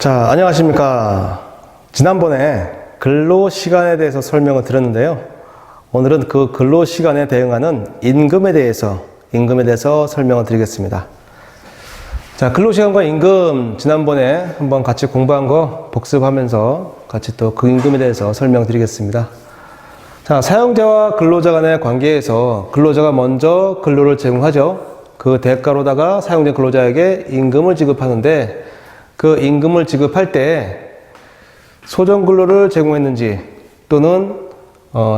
자, 안녕하십니까. 지난번에 근로시간에 대해서 설명을 드렸는데요. 오늘은 그 근로시간에 대응하는 임금에 대해서 설명을 드리겠습니다. 자, 근로시간과 임금 지난번에 한번 같이 공부한 거 복습하면서 같이 또 그 임금에 대해서 설명드리겠습니다. 자, 사용자와 근로자 간의 관계에서 근로자가 먼저 근로를 제공하죠. 그 대가로다가 사용자 근로자에게 임금을 지급하는데 그 임금을 지급할 때 소정 근로를 제공했는지 또는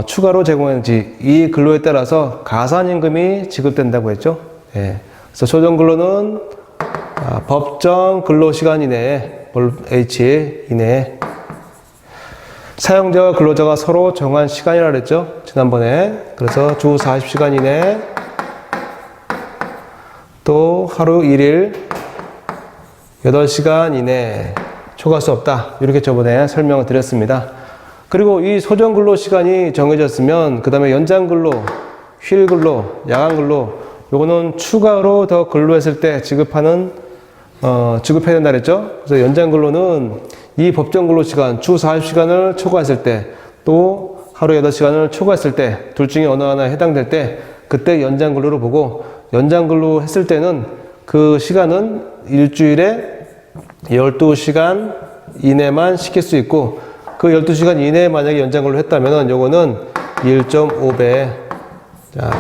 추가로 제공했는지 이 근로에 따라서 가산임금이 지급된다고 했죠. 예. 그래서 소정 근로는 법정 근로시간 이내에 H 이내에 사용자와 근로자가 서로 정한 시간이라 그랬죠. 지난번에. 그래서 주 40시간 이내에 또 하루 1일 8시간 이내에 초과할 수 없다. 이렇게 저번에 설명을 드렸습니다. 그리고 이 소정 근로 시간이 정해졌으면 그 다음에 연장 근로, 휴일 근로, 야간 근로 요거는 추가로 더 근로했을 때 지급해야 된다 그랬죠. 그래서 연장 근로는 이 법정 근로 시간 주 40시간을 초과했을 때 또 하루 8시간을 초과했을 때 둘 중에 어느 하나에 해당될 때 그때 연장 근로를 보고 연장 근로 했을 때는 그 시간은 일주일에 12시간 이내만 시킬 수 있고 그 12시간 이내에 만약에 연장 근로를 했다면 요거는 1.5배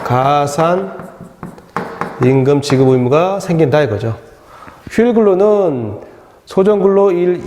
가산 임금 지급 의무가 생긴다 이거죠. 휴일 근로는 소정 근로 일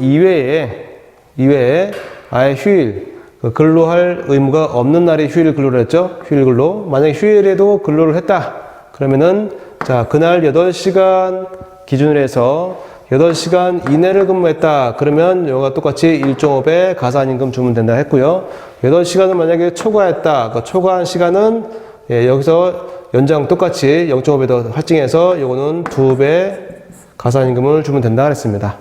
이외에 아예 휴일 근로할 의무가 없는 날이 휴일 근로를 했죠. 휴일 근로. 만약에 휴일에도 근로를 했다. 그러면은 자, 그날 8시간 기준으로 해서 8시간 이내를 근무했다. 그러면 이거가 똑같이 1.5배 가산임금 주면 된다 했고요. 8시간을 만약에 초과했다. 그 초과한 시간은 여기서 연장 똑같이 0.5배 더 할증해서 이거는 2배 가산임금을 주면 된다 그랬습니다.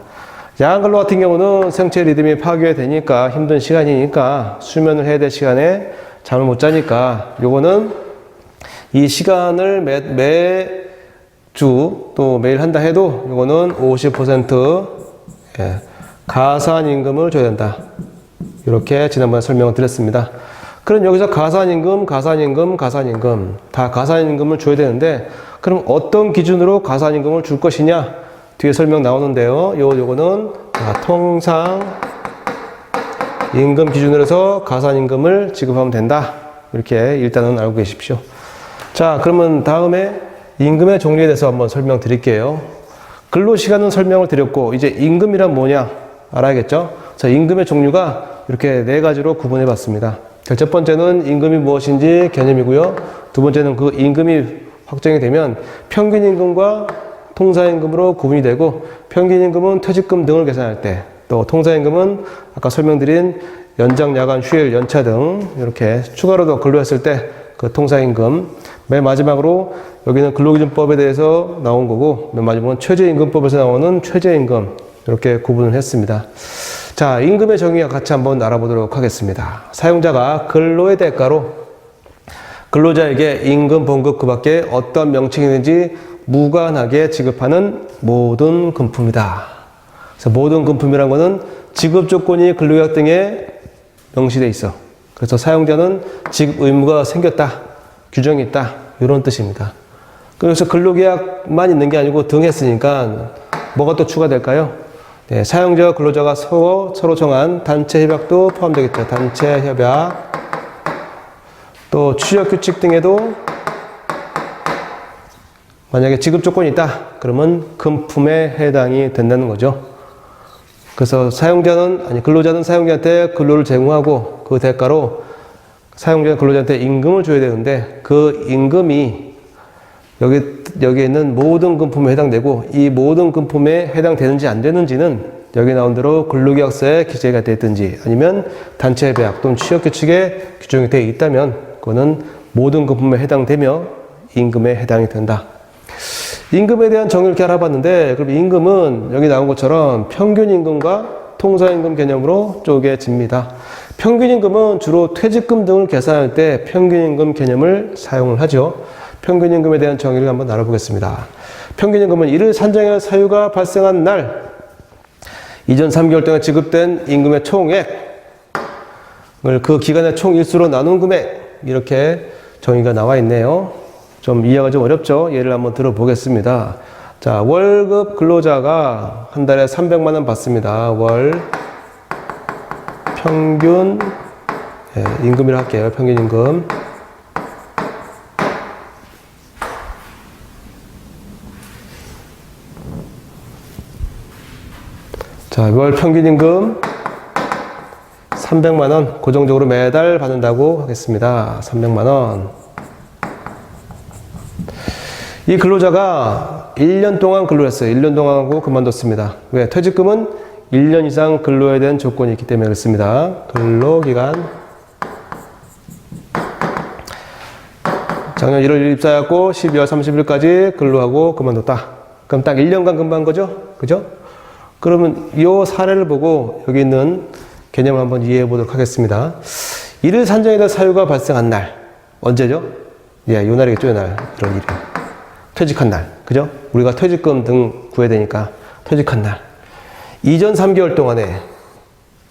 야간 근로 같은 경우는 생체 리듬이 파괴되니까 힘든 시간이니까 수면을 해야 될 시간에 잠을 못 자니까 요거는 이 시간을 매주 또 매일 한다 해도 요거는 50% 가산임금을 줘야 된다. 이렇게 지난번에 설명을 드렸습니다. 그럼 여기서 가산임금 다 가산임금을 줘야 되는데 그럼 어떤 기준으로 가산임금을 줄 것이냐? 뒤에 설명 나오는데요. 요거는 통상 임금 기준으로 해서 가산임금을 지급하면 된다. 이렇게 일단은 알고 계십시오. 자, 그러면 다음에 임금의 종류에 대해서 한번 설명드릴게요. 근로시간은 설명을 드렸고 이제 임금이란 뭐냐 알아야겠죠? 자, 임금의 종류가 이렇게 4가지로 구분해 봤습니다. 첫 번째는 임금이 무엇인지 개념이고요. 두 번째는 그 임금이 확정이 되면 평균임금과 통사임금으로 구분이 되고 평균임금은 퇴직금 등을 계산할 때 또 통사임금은 아까 설명드린 연장, 야간, 휴일, 연차 등 이렇게 추가로 더 근로했을 때 그 통사임금 맨 마지막으로 여기는 근로기준법에 대해서 나온 거고 맨 마지막은 최저임금법에서 나오는 최저임금 이렇게 구분을 했습니다. 자, 임금의 정의 같이 한번 알아보도록 하겠습니다. 사용자가 근로의 대가로 근로자에게 임금, 봉급 그 밖에 어떤 명칭이 있는지 무관하게 지급하는 모든 금품이다. 그래서 모든 금품이란 것은 지급 조건이 근로계약 등에 명시되어 있어. 그래서 사용자는 지급 의무가 생겼다. 규정이 있다. 이런 뜻입니다. 그래서 근로계약만 있는 게 아니고 등 했으니까 뭐가 또 추가될까요? 네, 사용자와 근로자가 서로 정한 단체 협약도 포함되겠죠. 단체 협약. 또 취업규칙 등에도 만약에 지급 조건이 있다. 그러면 금품에 해당이 된다는 거죠. 그래서 근로자는 사용자한테 근로를 제공하고 그 대가로 사용자는 근로자한테 임금을 줘야 되는데 그 임금이 여기에 있는 모든 금품에 해당되고 이 모든 금품에 해당되는지 안 되는지는 여기 나온 대로 근로계약서에 기재가 되어 있든지 아니면 단체협약 또는 취업규칙에 규정이 되어 있다면 그거는 모든 금품에 해당되며 임금에 해당이 된다. 임금에 대한 정의를 이렇게 알아봤는데 그럼 임금은 여기 나온 것처럼 평균임금과 통사임금 개념으로 쪼개집니다. 평균임금은 주로 퇴직금 등을 계산할 때 평균임금 개념을 사용을 하죠. 평균임금에 대한 정의를 한번 알아보겠습니다. 평균임금은 이를 산정할 사유가 발생한 날 이전 3개월 동안 지급된 임금의 총액을 그 기간의 총 일수로 나눈 금액, 이렇게 정의가 나와 있네요. 좀 이해가 좀 어렵죠? 예를 한번 들어보겠습니다. 자, 월급 근로자가 한 달에 300만 원 받습니다. 월 평균 임금이라 할게요. 평균 임금. 자, 월 평균 임금 300만 원 고정적으로 매달 받는다고 하겠습니다. 300만 원. 이 근로자가 1년 동안 근로했어요. 1년 동안 하고 그만뒀습니다. 왜? 퇴직금은 1년 이상 근로에 대한 조건이 있기 때문에 그렇습니다. 근로기간. 작년 1월 1일 입사했고 12월 30일까지 근로하고 그만뒀다. 그럼 딱 1년간 근무한 거죠? 그죠? 그러면 이 사례를 보고 여기 있는 개념을 한번 이해해 보도록 하겠습니다. 일을 산정에 대한 사유가 발생한 날. 언제죠? 예, 요 날이겠죠, 요 날. 이런 일이. 퇴직한 날. 그죠? 우리가 퇴직금 등 구해야 되니까 퇴직한 날. 이전 3개월 동안에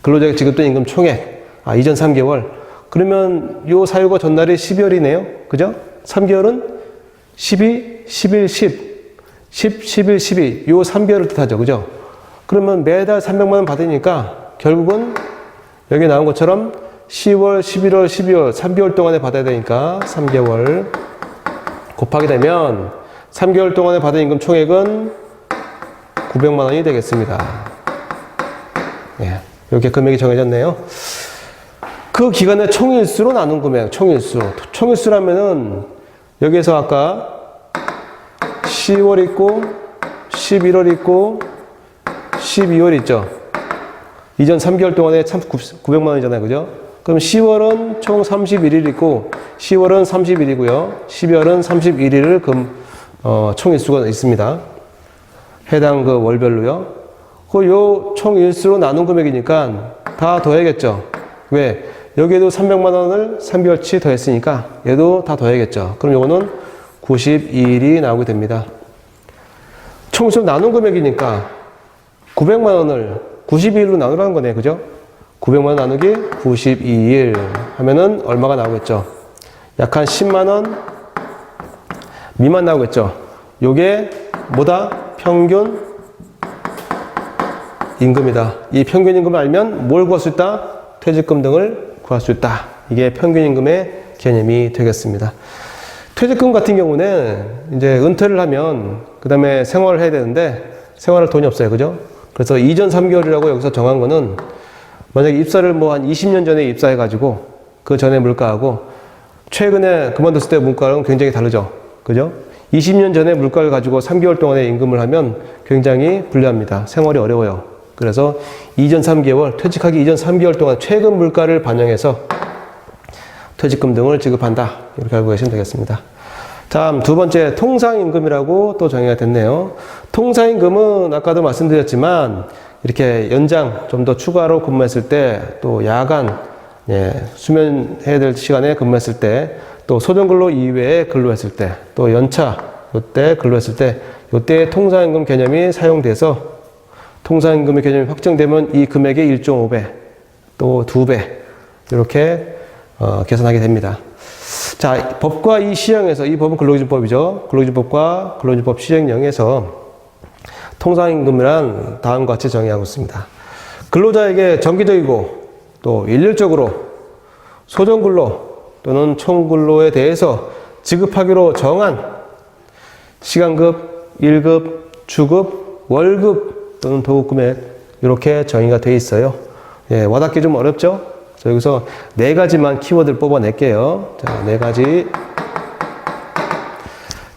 근로자에게 지급된 임금 총액. 이전 3개월. 그러면 요 사유가 전날이 12월이네요. 그죠? 3개월은 12, 11, 10. 10, 11, 12. 요 3개월을 뜻하죠. 그죠? 그러면 매달 300만 원 받으니까 결국은 여기 나온 것처럼 10월, 11월, 12월 3개월 동안에 받아야 되니까 3개월 곱하게 되면 3개월 동안에 받은 임금 총액은 900만 원이 되겠습니다. 예, 이렇게 금액이 정해졌네요. 그 기간의 총일수로 나눈 금액, 총일수. 총일수라면은 여기에서 아까 10월 있고 11월 있고 12월 있죠. 이전 3개월 동안에 참 900만 원이잖아요. 그죠? 그럼 10월은 총 31일 있고 10월은 30일이고요. 12월은 31일을 총일수가 있습니다. 해당 그 월별로요. 요 총일수로 나눈 금액이니까 다 더해야겠죠. 왜? 여기에도 300만 원을 3개월치 더했으니까 얘도 다 더해야겠죠. 그럼 요거는 92일이 나오게 됩니다. 총일수로 나눈 금액이니까 900만 원을 92일로 나누라는 거네요. 그죠? 900만 원 나누기 92일 하면은 얼마가 나오겠죠? 약 한 10만 원 미만 나오겠죠? 요게 뭐다? 평균 임금이다. 이 평균 임금을 알면 뭘 구할 수 있다? 퇴직금 등을 구할 수 있다. 이게 평균 임금의 개념이 되겠습니다. 퇴직금 같은 경우는 이제 은퇴를 하면 그 다음에 생활을 해야 되는데 생활할 돈이 없어요. 그죠? 그래서 이전 3개월이라고 여기서 정한 거는 만약에 입사를 뭐 한 20년 전에 입사해가지고 그 전에 물가하고 최근에 그만뒀을 때 물가는 굉장히 다르죠. 그죠? 20년 전에 물가를 가지고 3개월 동안의 임금을 하면 굉장히 불리합니다. 생활이 어려워요. 그래서 이전 3개월, 퇴직하기 이전 3개월 동안 최근 물가를 반영해서 퇴직금 등을 지급한다. 이렇게 알고 계시면 되겠습니다. 다음 두 번째 통상임금이라고 또 정의가 됐네요. 통상임금은 아까도 말씀드렸지만 이렇게 연장 좀 더 추가로 근무했을 때 또 야간 수면해야 될 시간에 근무했을 때 또 소정근로 이외에 근로했을 때 또 연차 요때 근로했을 때 요때 통상임금 개념이 사용돼서 통상임금의 개념이 확정되면 이 금액의 1.5배 또 2배 이렇게 계산하게 됩니다. 자, 법과 이 시행에서, 이 법은 근로기준법이죠. 근로기준법과 근로기준법 시행령에서 통상임금이란 다음과 같이 정의하고 있습니다. 근로자에게 정기적이고 또 일률적으로 소정근로 또는 총근로에 대해서 지급하기로 정한 시간급, 일급, 주급, 월급 또는 도급금액 이렇게 정의가 되어 있어요. 예, 와닿기 좀 어렵죠? 자, 여기서 네 가지만 키워드를 뽑아낼게요. 자, 네 가지.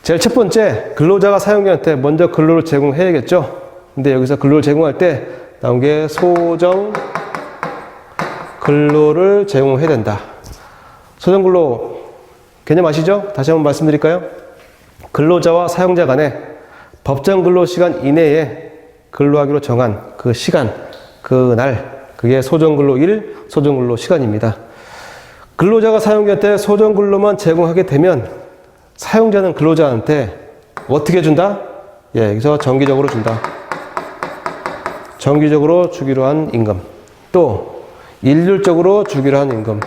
제일 첫 번째, 근로자가 사용자한테 먼저 근로를 제공해야겠죠. 근데 여기서 근로를 제공할 때 나온 게 소정 근로를 제공해야 된다. 소정 근로 개념 아시죠? 다시 한번 말씀드릴까요? 근로자와 사용자 간에 법정 근로 시간 이내에 근로하기로 정한 그 시간, 그 날, 그게 소정근로일, 소정근로 시간입니다. 근로자가 사용자한테 소정근로만 제공하게 되면 사용자는 근로자한테 어떻게 준다? 예, 여기서 정기적으로 준다. 정기적으로 주기로 한 임금. 또 일률적으로 주기로 한 임금.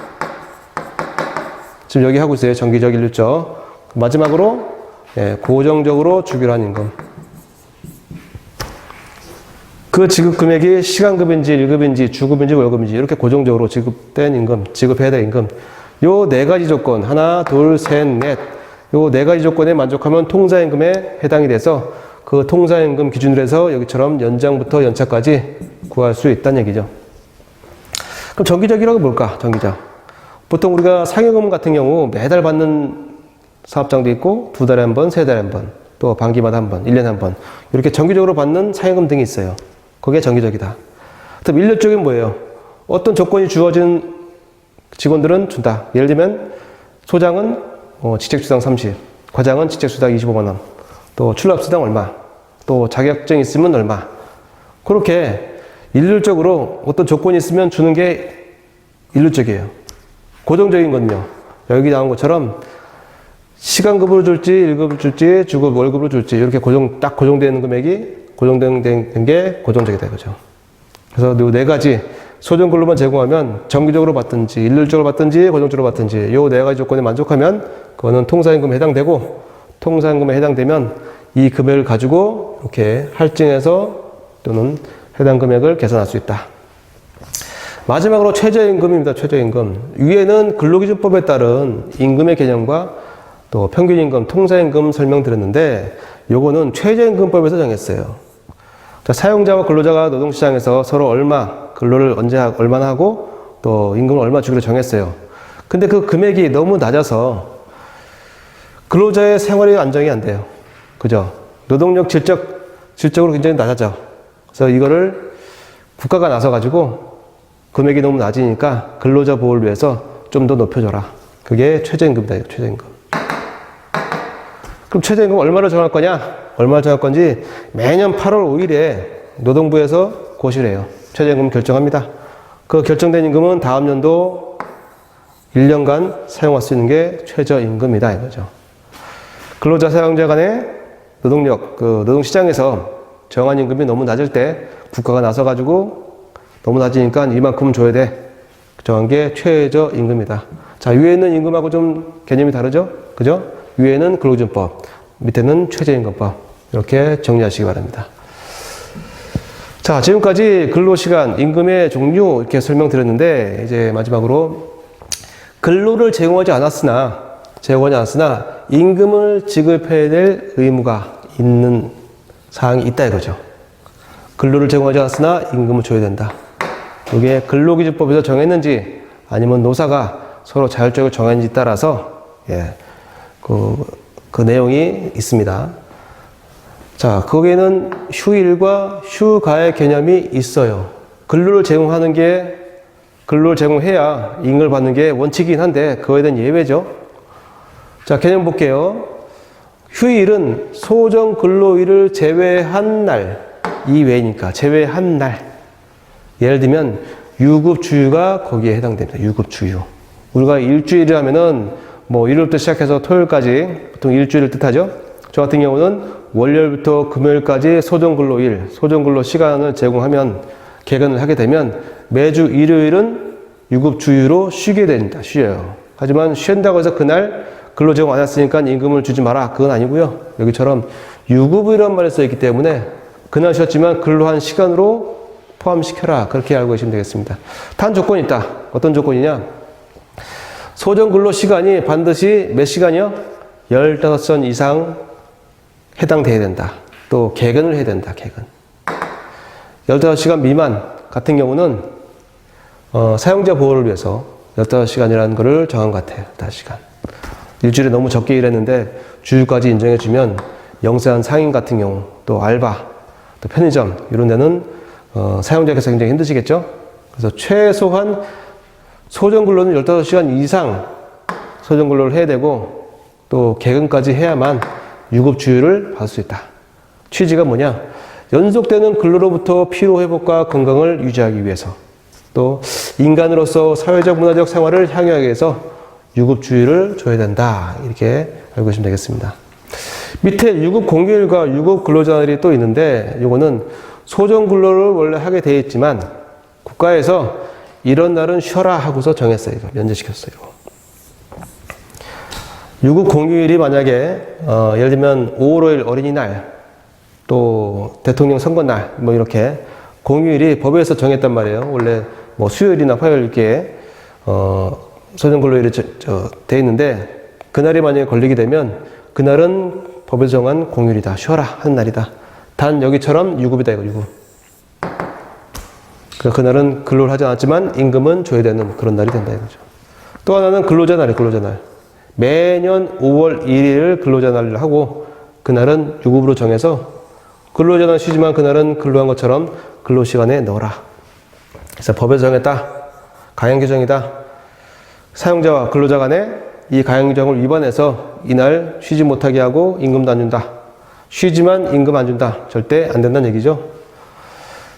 지금 여기 하고 있어요. 정기적, 일률적. 마지막으로 고정적으로 주기로 한 임금. 그 지급 금액이 시간급인지 1급인지 주급인지 월급인지 이렇게 고정적으로 지급된 임금, 지급해야 될 임금. 요 네 가지 조건, 하나, 둘, 셋, 넷. 요 네 가지 조건에 만족하면 통사임금에 해당이 돼서 그 통사임금 기준으로 해서 여기처럼 연장부터 연차까지 구할 수 있다는 얘기죠. 그럼 정기적이라고 뭘까? 정기적. 보통 우리가 상여금 같은 경우 매달 받는 사업장도 있고 2달에 한 번, 3달에 한 번, 또 반기마다 한 번, 1년에 한 번 이렇게 정기적으로 받는 상여금 등이 있어요. 그게 정기적이다. 그럼 일률적인 뭐예요? 어떤 조건이 주어진 직원들은 준다. 예를 들면 소장은 직책수당 30, 과장은 직책수당 25만 원, 또 출납수당 얼마, 또 자격증 있으면 얼마. 그렇게 일률적으로 어떤 조건이 있으면 주는 게 일률적이에요. 고정적인 건요. 여기 나온 것처럼 시간급으로 줄지, 1급으로 줄지, 주급, 월급으로 줄지 이렇게 딱 고정되는 금액이 고정된 게 고정적이다 이거죠. 그래서 이 네 가지 소정근로만 제공하면 정기적으로 받든지 일률적으로 받든지 고정적으로 받든지 이 네 가지 조건에 만족하면 그거는 통사임금에 해당되고 통사임금에 해당되면 이 금액을 가지고 이렇게 할증해서 또는 해당 금액을 계산할 수 있다. 마지막으로 최저임금입니다. 최저임금. 위에는 근로기준법에 따른 임금의 개념과 또 평균임금, 통사임금 설명드렸는데 요거는 최저임금법에서 정했어요. 자, 사용자와 근로자가 노동시장에서 서로 근로를 얼마나 하고 또 임금을 얼마 주기로 정했어요. 근데 그 금액이 너무 낮아서 근로자의 생활이 안정이 안 돼요. 그죠? 노동력 질적으로 굉장히 낮아져. 그래서 이거를 국가가 나서가지고 금액이 너무 낮으니까 근로자 보호를 위해서 좀 더 높여줘라. 그게 최저임금이다. 최저임금. 그럼 최저임금 얼마로 정할 거냐? 얼마를 정할 건지 매년 8월 5일에 노동부에서 고시래요. 최저임금 결정합니다. 그 결정된 임금은 다음 연도 1년간 사용할 수 있는 게 최저임금이다 이거죠. 근로자 사용자 간의 노동력, 노동시장에서 정한 임금이 너무 낮을 때 국가가 나서가지고 너무 낮으니까 이만큼 줘야 돼. 정한 게 최저임금이다. 자, 위에 있는 임금하고 좀 개념이 다르죠? 그죠? 위에는 근로기준법, 밑에는 최저임금법. 이렇게 정리하시기 바랍니다. 자, 지금까지 근로시간, 임금의 종류 이렇게 설명드렸는데 이제 마지막으로 근로를 제공하지 않았으나 임금을 지급해야 될 의무가 있는 사항이 있다 이거죠. 근로를 제공하지 않았으나 임금을 줘야 된다. 이게 근로기준법에서 정했는지 아니면 노사가 서로 자율적으로 정했는지 따라서 그 내용이 있습니다. 자, 거기에는 휴일과 휴가의 개념이 있어요. 근로를 제공해야 임금을 받는 게 원칙이긴 한데 그거에 대한 예외죠. 자, 개념 볼게요. 휴일은 소정 근로일을 제외한 날 이외니까 제외한 날. 예를 들면 유급주휴가 거기에 해당됩니다. 유급주휴. 우리가 일주일을 하면은 일요일부터 시작해서 토요일까지 보통 일주일을 뜻하죠. 저 같은 경우는 월요일부터 금요일까지 소정근로일, 소정근로 시간을 제공하면 개근을 하게 되면 매주 일요일은 유급주휴로 쉬게 됩니다. 쉬어요. 하지만 쉰다고 해서 그날 근로 제공 안 했으니까 임금을 주지 마라. 그건 아니고요. 여기처럼 유급이라는 말이 써있기 때문에 그날 쉬었지만 근로한 시간으로 포함시켜라. 그렇게 알고 계시면 되겠습니다. 단 조건이 있다. 어떤 조건이냐? 소정근로 시간이 반드시 몇 시간이요? 15시간 이상 해당돼야 된다. 또 개근을 해야 된다. 개근. 15시간 미만 같은 경우는 사용자 보호를 위해서 15시간이라는 거를 정한 것 같아요. 15시간. 일주일에 너무 적게 일했는데 주휴까지 인정해주면 영세한 상인 같은 경우, 또 알바, 또 편의점 이런 데는 사용자께서 굉장히 힘드시겠죠? 그래서 최소한 소정근로는 15시간 이상 소정근로를 해야 되고 또 개근까지 해야만 유급주휴를 받을 수 있다. 취지가 뭐냐? 연속되는 근로로부터 피로회복과 건강을 유지하기 위해서 또 인간으로서 사회적 문화적 생활을 향유하기 위해서 유급주휴를 줘야 된다. 이렇게 알고 계시면 되겠습니다. 밑에 유급 공휴일과 유급 근로자들이 또 있는데 이거는 소정 근로를 원래 하게 돼 있지만 국가에서 이런 날은 쉬어라 하고서 정했어요. 이거 면제시켰어요. 유급 공휴일이 만약에 예를 들면 5월 5일 어린이날 또 대통령 선거날 뭐 이렇게 공휴일이 법에서 정했단 말이에요. 원래 뭐 수요일이나 화요일께 소정 근로일이 돼 있는데 그날이 만약에 걸리게 되면 그날은 법에서 정한 공휴일이다. 쉬어라 하는 날이다. 단 여기처럼 유급이다 이거 유급. 그날은 근로를 하지 않았지만 임금은 줘야 되는 그런 날이 된다 이거죠. 또 하나는 근로자 날이에요. 근로자 날. 매년 5월 1일을 근로자 날을 하고 그날은 유급으로 정해서 근로자 날 쉬지만 그날은 근로한 것처럼 근로시간에 넣어라. 그래서 법에서 정했다. 가행규정이다. 사용자와 근로자 간에 이 가행규정을 위반해서 이날 쉬지 못하게 하고 임금도 안 준다. 쉬지만 임금 안 준다. 절대 안 된다는 얘기죠.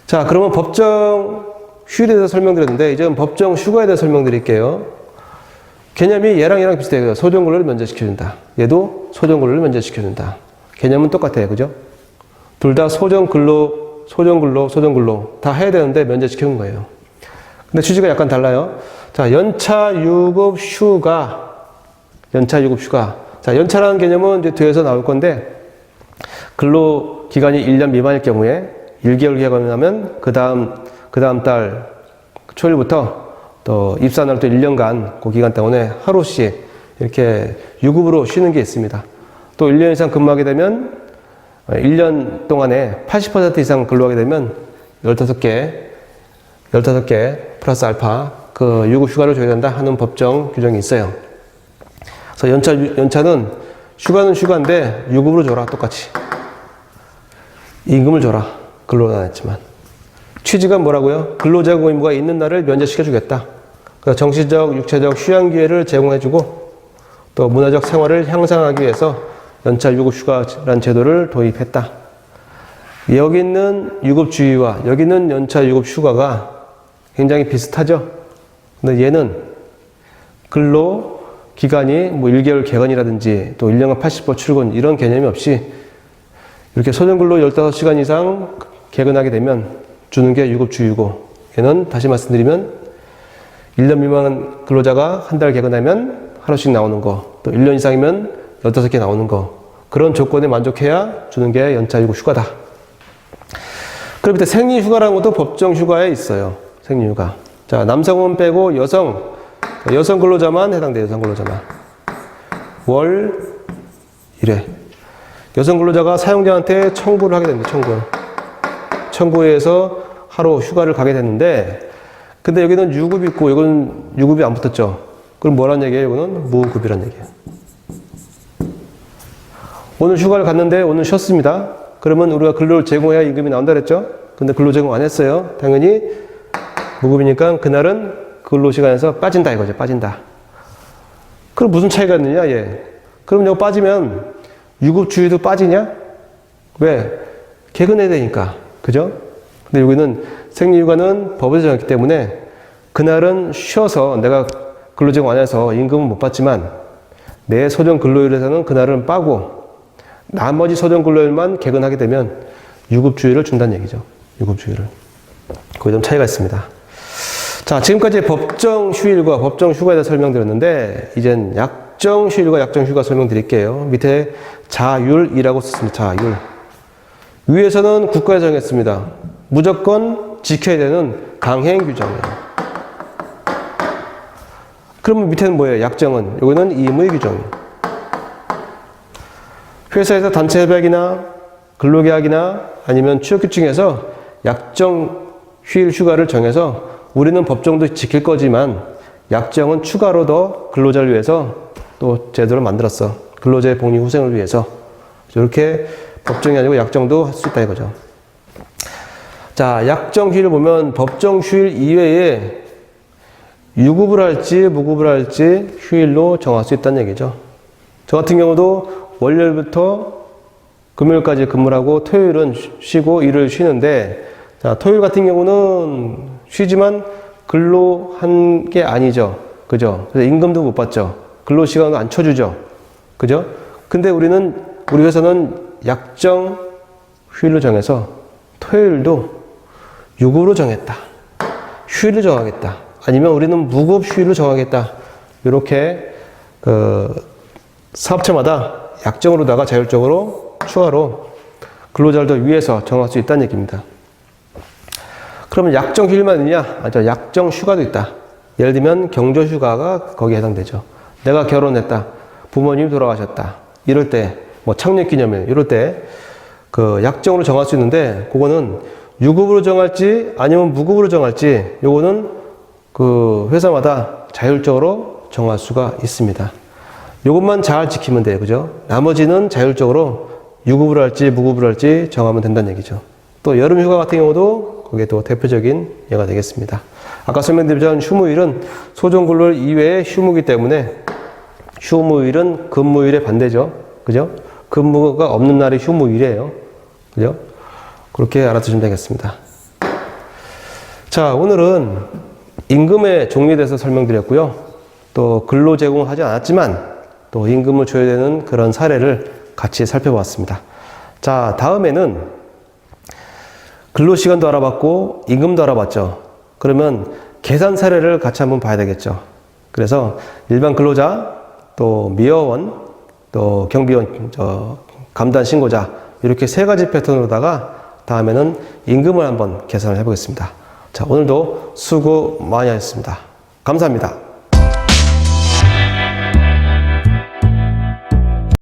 자, 그러면 법정 휴일에 대해서 설명드렸는데 이제는 법정 휴가에 대해서 설명드릴게요. 개념이 얘랑 비슷해요. 소정 근로를 면제시켜준다. 얘도 소정 근로를 면제시켜준다. 개념은 똑같아요. 그죠? 둘 다 소정 근로 다 해야 되는데 면제시켜준 거예요. 근데 취지가 약간 달라요. 자, 연차 유급 휴가. 자, 연차라는 개념은 이제 뒤에서 나올 건데 근로 기간이 1년 미만일 경우에 1개월 기간이 나면 그 다음 달 초일부터 또 입사 날 또 1년간 그 기간 동안에 하루씩 이렇게 유급으로 쉬는 게 있습니다. 또 1년 이상 근무하게 되면 1년 동안에 80% 이상 근로하게 되면 15개 플러스 알파 그 유급 휴가를 줘야 된다 하는 법정 규정이 있어요. 그래서 연차는 휴가는 휴가인데 유급으로 줘라. 똑같이. 임금을 줘라. 근로는 안 했지만. 취지가 뭐라고요? 근로제공 의무가 있는 날을 면제시켜 주겠다. 그래서 정신적, 육체적 휴양 기회를 제공해 주고 또 문화적 생활을 향상하기 위해서 연차 유급 휴가라는 제도를 도입했다. 여기 있는 유급주의와 여기 있는 연차 유급 휴가가 굉장히 비슷하죠? 근데 얘는 근로 기간이 뭐 1개월 개간이라든지 또 1년간 80% 출근 이런 개념이 없이 이렇게 소정근로 15시간 이상 개근하게 되면 주는 게 유급주의고 얘는 다시 말씀드리면 1년 미만 근로자가 한 달 개근하면 하루씩 나오는 거 또 1년 이상이면 15개 나오는 거 그런 조건에 만족해야 주는 게 연차 유급 휴가다. 그럼 밑에 생리휴가라는 것도 법정 휴가에 있어요. 생리휴가. 자, 남성은 빼고 여성 근로자만 해당돼요. 여성 근로자만. 월 1회. 여성 근로자가 사용자한테 청구를 하게 됩니다. 청구해서 하루 휴가를 가게 됐는데 근데 여기는 유급이 있고 이건 유급이 안 붙었죠. 그럼 뭐란 얘기예요? 이거는 무급이란 얘기예요. 오늘 휴가를 갔는데 오늘 쉬었습니다. 그러면 우리가 근로를 제공해야 임금이 나온다 그랬죠? 근데 근로 제공 안 했어요. 당연히 무급이니까 그날은 근로시간에서 빠진다 이거죠. 빠진다. 그럼 무슨 차이가 있느냐? 예. 그럼 이거 빠지면 유급주의도 빠지냐? 왜? 개근해야 되니까. 그죠? 근데 여기는 생리휴가는 법에서 정했기 때문에 그날은 쉬어서 내가 근로 제공 안 해서 임금은 못 받지만 내 소정 근로일에서는 그날은 빠고 나머지 소정 근로일만 개근하게 되면 유급주의를 준다는 얘기죠. 유급주의를. 거기 좀 차이가 있습니다. 자, 지금까지 법정 휴일과 법정 휴가에 대해서 설명드렸는데 이젠 약정 휴일과 약정 휴가 설명드릴게요. 밑에 자율이라고 썼습니다. 자율. 위에서는 국가에서 정했습니다. 무조건 지켜야 되는 강행 규정이에요. 그러면 밑에는 뭐예요? 약정은. 여기는 임의 규정이에요. 회사에서 단체 협약이나 근로계약이나 아니면 취업규칙에서 약정 휴일 휴가를 정해서 우리는 법정도 지킬 거지만 약정은 추가로 더 근로자를 위해서 또 제도를 만들었어. 근로자의 복리 후생을 위해서. 이렇게 법정이 아니고 약정도 할 수 있다 이거죠. 자, 약정 휴일을 보면 법정 휴일 이외에 유급을 할지 무급을 할지 휴일로 정할 수 있다는 얘기죠. 저 같은 경우도 월요일부터 금요일까지 근무를 하고 토요일은 쉬고 일요일 쉬는데 자, 토요일 같은 경우는 쉬지만 근로한 게 아니죠. 그죠? 그래서 임금도 못 받죠. 근로시간도 안 쳐주죠. 그죠? 근데 우리 회사는 약정 휴일로 정해서 토요일도 유급으로 정했다. 휴일을 정하겠다. 아니면 우리는 무급 휴일을 정하겠다. 이렇게 사업체마다 약정으로다가 자율적으로 추가로 근로자를 더 위해서 정할 수 있다는 얘기입니다. 그러면 약정 휴일만 있냐? 아니죠. 약정 휴가도 있다. 예를 들면 경조휴가가 거기에 해당되죠. 내가 결혼했다. 부모님이 돌아가셨다. 이럴 때, 뭐 창립기념일 이럴 때 그 약정으로 정할 수 있는데 그거는 유급으로 정할지 아니면 무급으로 정할지 요거는 그 회사마다 자율적으로 정할 수가 있습니다. 요것만 잘 지키면 돼요. 그죠? 나머지는 자율적으로 유급으로 할지 무급으로 할지 정하면 된다는 얘기죠. 또 여름 휴가 같은 경우도 그게 또 대표적인 예가 되겠습니다. 아까 설명드린 휴무일은 소정근로일 이외의 휴무이기 때문에 휴무일은 근무일의 반대죠. 그죠? 근무가 없는 날이 휴무일이에요. 그죠? 그렇게 알아두시면 되겠습니다. 자, 오늘은 임금의 종류에 대해서 설명드렸고요. 또 근로 제공하지 않았지만 또 임금을 줘야 되는 그런 사례를 같이 살펴봤습니다. 자, 다음에는 근로시간도 알아봤고 임금도 알아봤죠. 그러면 계산 사례를 같이 한번 봐야 되겠죠. 그래서 일반 근로자, 또 미여원, 또 경비원, 감단 신고자 이렇게 세 가지 패턴으로다가 다음에는 임금을 한번 계산을 해보겠습니다. 자, 오늘도 수고 많이 하셨습니다. 감사합니다.